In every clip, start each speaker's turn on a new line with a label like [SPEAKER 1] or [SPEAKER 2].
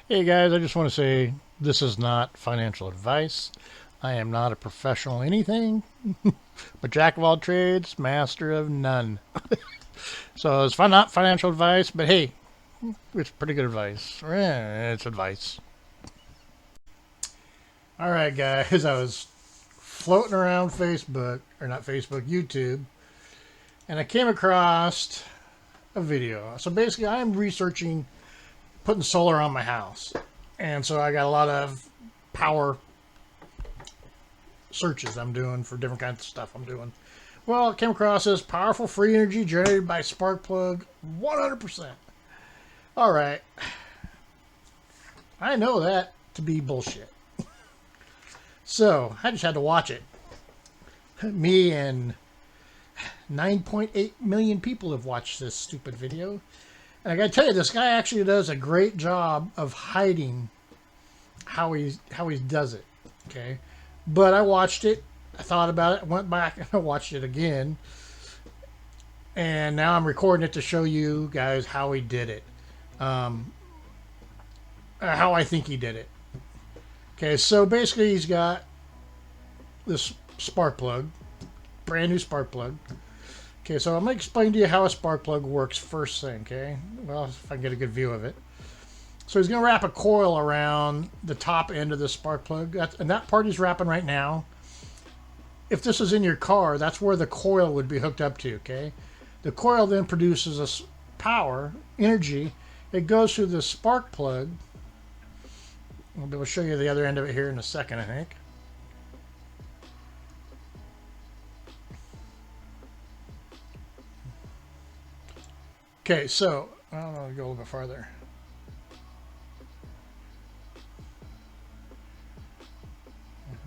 [SPEAKER 1] Hey guys, I just want to say this is not financial advice. I am not a professional anything, but jack of all trades, master of none. So it's not financial advice, but hey, it's pretty good advice. It's advice. All right, guys, I was floating around Facebook, or not Facebook, YouTube, and I came across a video. So basically, I'm researching putting solar on my house. And so I got a lot of power searches I'm doing for different kinds of stuff I'm doing. Well, I came across this powerful free energy generated by sparkplug 100%. All right. I know that to be bullshit. So I just had to watch it. Me and 9.8 million people have watched this stupid video. And I gotta tell you, this guy actually does a great job of hiding how he does it. Okay. But I watched it, I thought about it, went back and I watched it again. And now I'm recording it to show you guys how he did it. How I think he did it. Okay, so basically he's got this spark plug, brand new spark plug. Okay, so I'm going to explain to you how a spark plug works first thing, okay? Well, if I can get a good view of it. So he's going to wrap a coil around the top end of the spark plug, and that part he's wrapping right now. If this is in your car, that's where the coil would be hooked up to, okay? The coil then produces a power, energy. It goes through the spark plug. I'll be able to show you the other end of it here in a second, I think. Okay, so I don't know, go a little bit farther.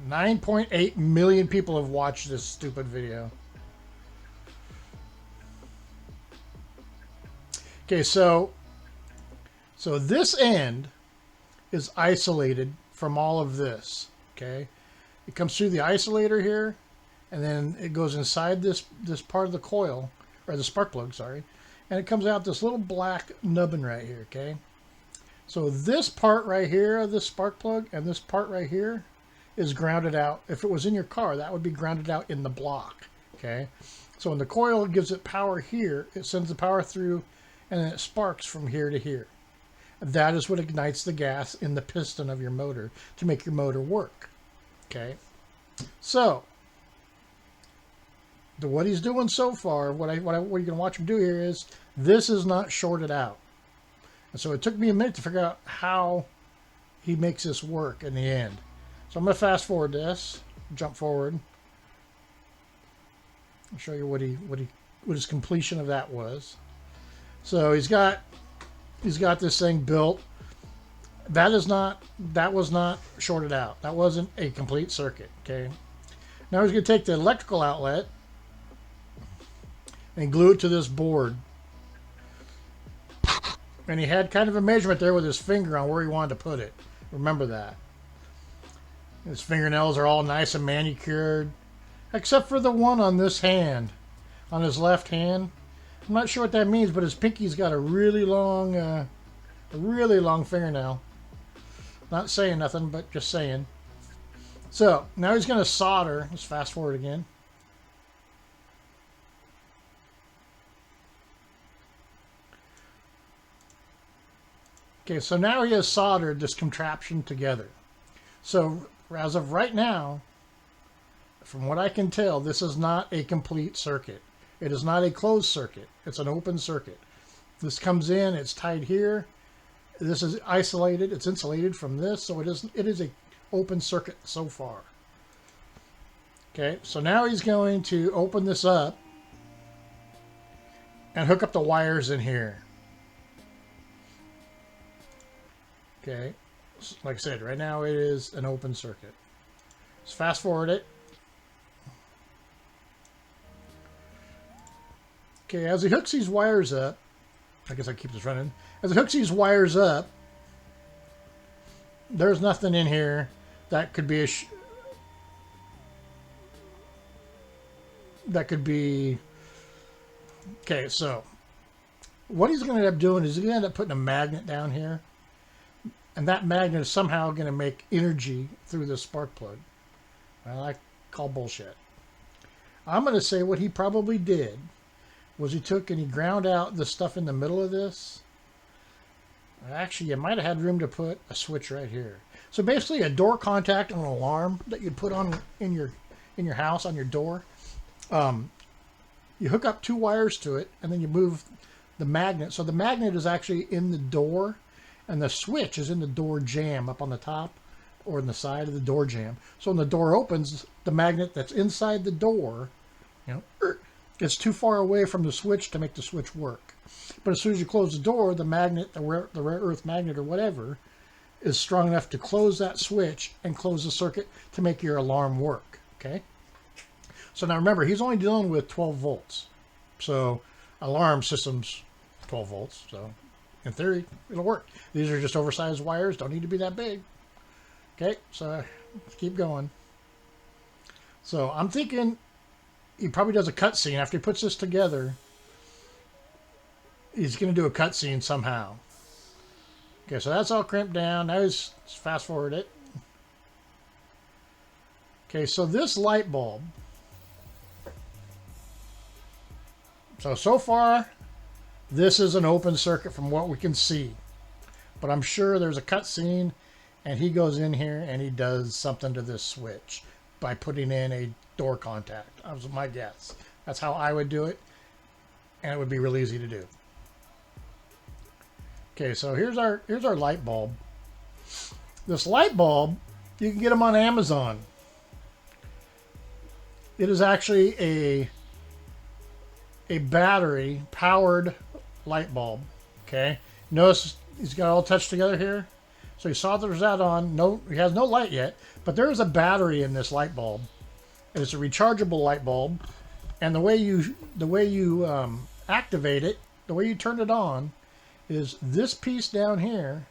[SPEAKER 1] $9.8 million people have watched this stupid video. Okay, so this end is isolated from all of this. Okay, it comes through the isolator here, and then it goes inside this part of the coil, or the spark plug, sorry, and it comes out this little black nubbin right here. Okay, so this part right here of the spark plug and this part right here is grounded out. If it was in your car, that would be grounded out in the block. Okay, so when the coil gives it power here, it sends the power through, and then it sparks from here to here. That is what ignites the gas in the piston of your motor to make your motor work. Okay, so what he's doing so far, what you're going to watch him do here is this is not shorted out, and so it took me a minute to figure out how he makes this work in the end. So I'm going to fast forward this, jump forward. I'll show you what his completion of that was. So he's got this thing built. That was not shorted out. That wasn't a complete circuit. Okay. Now he's going to take the electrical outlet and glue it to this board. And he had kind of a measurement there with his finger on where he wanted to put it. Remember that. His fingernails are all nice and manicured, except for the one on this hand, on his left hand. I'm not sure what that means, but his pinky's got a really long fingernail. Not saying nothing, but just saying. So now he's going to solder. Let's fast forward again. Okay, so now he has soldered this contraption together. So as of right now, from what I can tell, this is not a complete circuit. It is not a closed circuit. It's an open circuit. This comes in, it's tied here. This is isolated, it's insulated from this, so it is a open circuit so far. Okay, so now he's going to open this up and hook up the wires in here. Okay, like I said, right now it is an open circuit. Let's fast forward it. Okay, as he hooks these wires up, I guess I keep this running. As he hooks these wires up, there's nothing in here that could be okay, so what he's going to end up doing is he's going to end up putting a magnet down here. and that magnet is somehow going to make energy through the spark plug. Well, I call bullshit. I'm going to say what he probably did was he took and he ground out the stuff in the middle of this. Actually, you might have had room to put a switch right here. So basically a door contact and an alarm that you'd put on in your house on your door. You hook up 2 wires to it, and then you move the magnet. So the magnet is actually in the door, and the switch is in the door jamb up on the top or in the side of the door jamb. So when the door opens, the magnet that's inside the door, gets too far away from the switch to make the switch work. But as soon as you close the door, the magnet, the rare earth magnet or whatever, is strong enough to close that switch and close the circuit to make your alarm work. Okay? So now remember, he's only dealing with 12 volts. So alarm system's 12 volts. So in theory, it'll work. These are just oversized wires. Don't need to be that big. Okay, so let's keep going. So I'm thinking he probably does a cutscene. After he puts this together, he's going to do a cutscene somehow. Okay, so that's all crimped down. Now let's fast forward it. Okay, so this light bulb. So far, this is an open circuit from what we can see. But I'm sure there's a cutscene, and he goes in here and he does something to this switch by putting in a door contact. That was my guess. That's how I would do it, and it would be real easy to do. Okay, so here's our light bulb. This light bulb, you can get them on Amazon. It is actually a battery powered light bulb. Okay, notice he's got all touched together here. So he solders that on. No, he has no light yet, but there is a battery in this light bulb, and it's a rechargeable light bulb. And the way you activate it, the way you turn it on, is this piece down here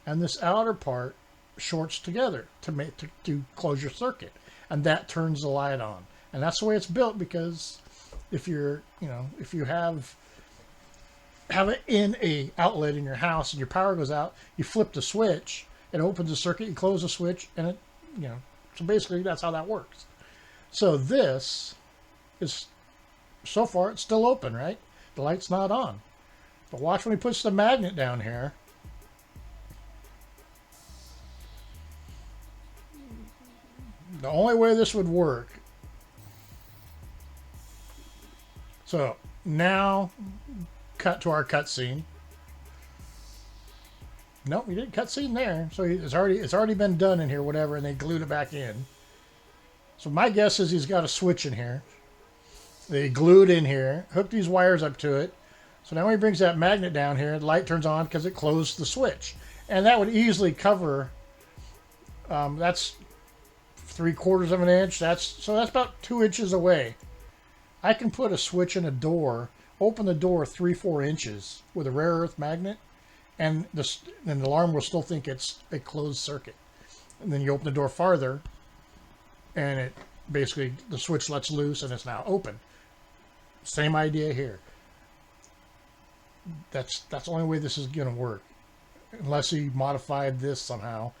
[SPEAKER 1] and this outer part shorts together to close your circuit, and that turns the light on. And that's the way it's built, because if you have it in a outlet in your house and your power goes out, you flip the switch, it opens the circuit, you close the switch, and it, so basically that's how that works. So this is, so far it's still open, right? The light's not on. But watch when he puts the magnet down here. The only way this would work. So now, cut to our cutscene. Nope, we didn't cutscene there. So it's already been done in here, whatever, and they glued it back in. So my guess is he's got a switch in here. They glued in here, hooked these wires up to it. So now when he brings that magnet down here, the light turns on because it closed the switch. And that would easily cover, that's 3/4 of an inch. So that's about 2 inches away. I can put a switch in a door, open the door 3-4 inches with a rare earth magnet, and the alarm will still think it's a closed circuit. And then you open the door farther, and it basically, the switch lets loose and it's now open. Same idea here. That's the only way this is going to work, unless he modified this somehow.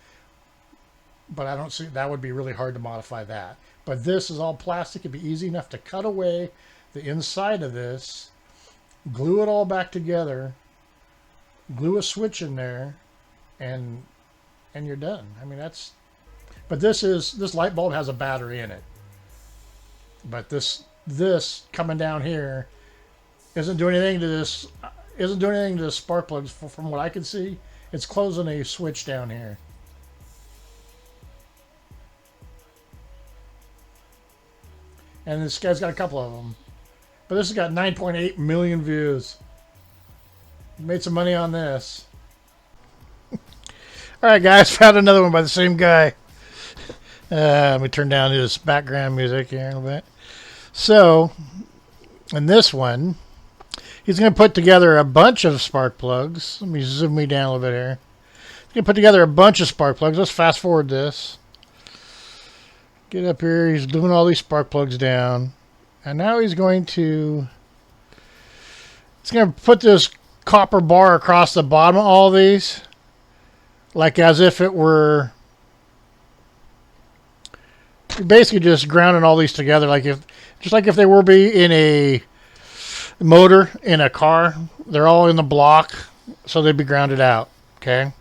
[SPEAKER 1] But I don't see, that would be really hard to modify that. But this is all plastic. It'd be easy enough to cut away the inside of this, glue it all back together, glue a switch in there, and you're done. I mean, that's, but this light bulb has a battery in it. But this coming down here isn't doing anything to this. Isn't doing anything to the spark plugs from what I can see. It's closing a switch down here. And this guy's got a couple of them. But this has got 9.8 million views. Made some money on this. Alright guys, found another one by the same guy. Let me turn down his background music here a little bit. So, in this one, he's going to put together a bunch of spark plugs. Let me zoom me down a little bit here. He's going to put together a bunch of spark plugs. Let's fast forward this. Get up here. He's gluing all these spark plugs down. And now he's going to put this copper bar across the bottom of all these. like as if it were basically just grounding all these together, like if just like if they were be in a motor in a car, they're all in the block, so they'd be grounded out. Okay.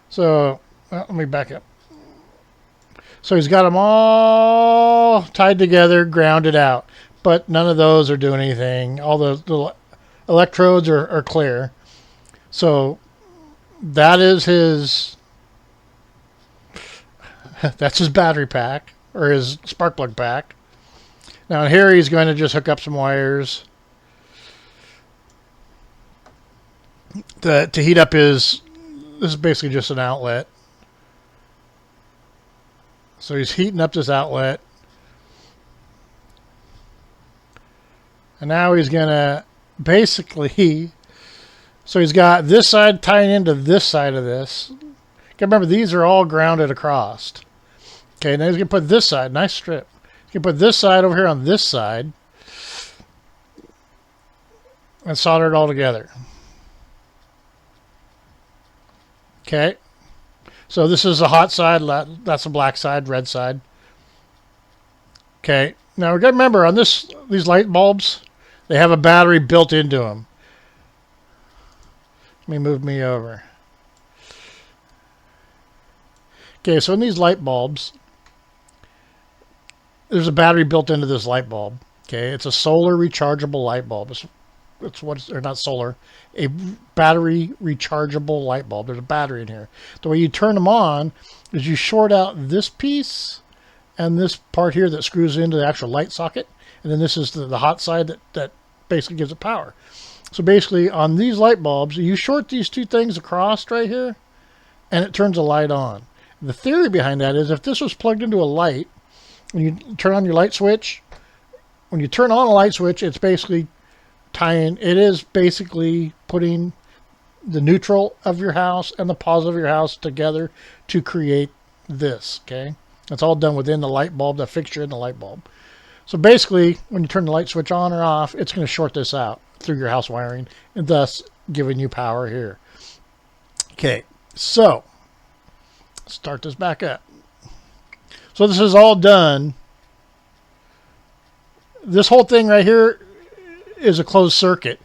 [SPEAKER 1] So let me back up. So he's got them all tied together, grounded out, but none of those are doing anything. All the electrodes are clear. So that is his. That's his battery pack or his spark plug pack. Now here he's going to just hook up some wires to heat up his. This is basically just an outlet. So he's heating up this outlet. And now he's going to basically, so he's got this side tying into this side of this. Remember, these are all grounded across. Okay, now he's going to put this side, nice strip. He's going to put this side over here on this side and solder it all together. Okay. So this is the hot side, that's the black side, red side. Okay, now we got to remember on these light bulbs, they have a battery built into them. Let me move me over. Okay, so in these light bulbs, there's a battery built into this light bulb. Okay, it's a solar rechargeable light bulb. It's what, or not solar, a battery rechargeable light bulb. There's a battery in here. The way you turn them on is you short out this piece and this part here that screws into the actual light socket, and then this is the hot side that basically gives it power. So basically on these light bulbs, you short these two things across right here and it turns the light on. The theory behind that is if this was plugged into a light, when you turn on your light switch, when you turn on a light switch, it's basically it is basically putting the neutral of your house and the positive of your house together to create this. Okay, it's all done within the light bulb, the fixture in the light bulb. So basically, when you turn the light switch on or off, it's going to short this out through your house wiring, and thus giving you power here. Okay, so start this back up. So this is all done. This whole thing right here is a closed circuit.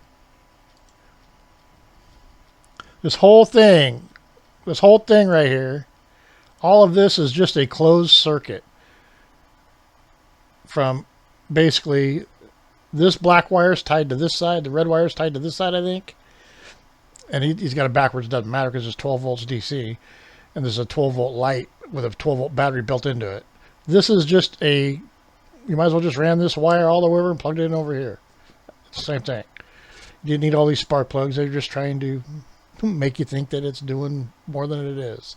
[SPEAKER 1] This whole thing right here, all of this is just a closed circuit. From basically this black wire is tied to this side, the red wire is tied to this side, I think. And he's got it backwards, it doesn't matter because it's 12 volts DC. And there's a 12 volt light with a 12 volt battery built into it. This is just you might as well just ran this wire all the way over and plugged it in over here. It's the same thing. You didn't need all these spark plugs. They're just trying to make you think that it's doing more than it is.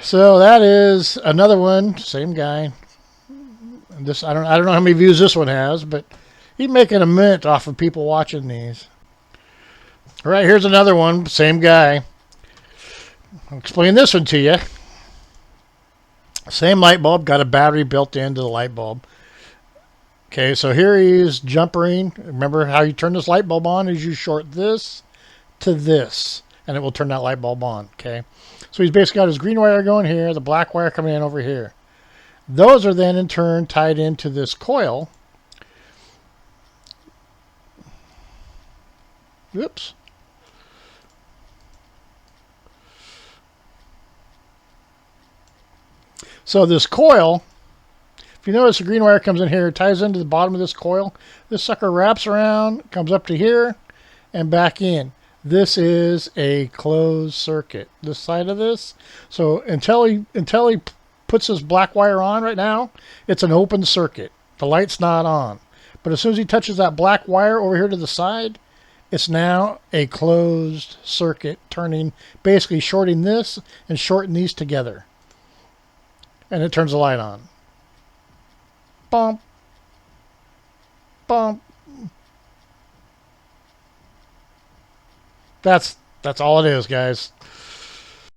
[SPEAKER 1] So that is another one, same guy. And this I don't know how many views this one has, but he's making a mint off of people watching these. All right, here's another one, same guy. I'll explain this one to you. Same light bulb, got a battery built into the light bulb. Okay, so here he's jumpering. Remember how you turn this light bulb on is you short this to this, and it will turn that light bulb on. Okay, so he's basically got his green wire going here, the black wire coming in over here. Those are then in turn tied into this coil. Oops. So this coil, if you notice the green wire comes in here, ties into the bottom of this coil. This sucker wraps around, comes up to here, and back in. This is a closed circuit, this side of this. So until he puts this black wire on right now, it's an open circuit. The light's not on. But as soon as he touches that black wire over here to the side, it's now a closed circuit, turning, basically shorting this and shorting these together. And it turns the light on. Bump. Bump. That's all it is, guys.